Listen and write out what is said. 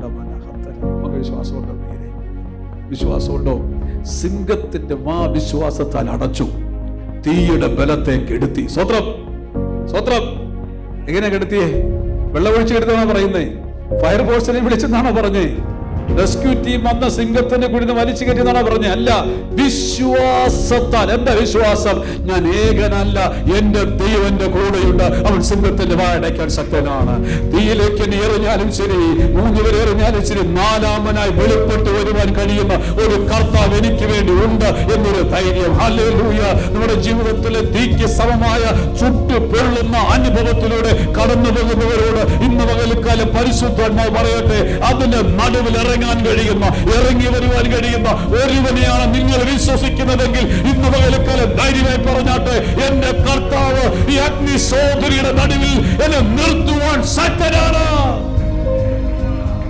നമുക്ക് വിശ്വാസമുണ്ടോ? പേരെ വിശ്വാസമുണ്ടോ? സിംഹത്തിന്റെ വാ വിശ്വാസത്താൽ അടച്ചു, തീയുടെ ബലത്തെ കെടുത്തി. സ്വത്രം സ്വത്രം. എങ്ങനെ കെടുത്തിയേ? വെള്ളമൊഴിച്ച് കെടുത്തതാണോ പറയുന്നേ? ഫയർഫോഴ്സിനെ വിളിച്ചെന്നാണോ പറഞ്ഞേ? റെസ്ക്യൂ ടീം വന്ന സിംഹത്തിന്റെ കുഴിന്ന് വലിച്ചു കയറ്റിയെന്നാണോ പറഞ്ഞേ? അല്ല, വിശ്വാസത്താൽ. എന്താ വിശ്വാസം? ഞാൻ ഏകനല്ല, എന്റെ ദൈവം എന്റെ കൂടെയുണ്ട്, അവൻ സിംഹത്തിന്റെ വായടയ്ക്കാൻ ശക്തനാണ്. തീയിലേക്ക് എന്നെ എറിഞ്ഞാലും ശരി, 3 പേരെ എറിഞ്ഞാലും ശരി, 4-മനായി വെളിപ്പെട്ട് വരുവാൻ കഴിയുന്ന ഒരു കർത്താവ് എനിക്ക് വേണ്ടി ഉണ്ട് എന്നൊരു ധൈര്യം. ഹല്ലേലൂയ. നമ്മുടെ ജീവിതത്തിലെ തീക്ക് സമമായ ചുട്ടു പൊള്ളുന്ന അനുഭവത്തിലൂടെ കടന്നു പോകുന്നവരോട് ഇന്ന് പകൽക്കാലം പരിശുദ്ധാത്മാവ് പറയട്ടെ, അതിന്റെ നടുവിൽ ഇറങ്ങാൻ കഴിയുന്ന, ഇറങ്ങി വരുവാൻ കഴിയുന്ന ഒരുവനെയാണ് നിങ്ങൾ വിശ്വസിക്കുന്നതെങ്കിൽ ഇന്ന് പകൽക്കാലം ധൈര്യമായി പറഞ്ഞാട്ടെ, എന്റെ കർത്താവ് ഈ അഗ്നിശോധനയുടെ നടുവിൽ എന്നെ നിർത്തുവാൻ ശക്തനാണ്.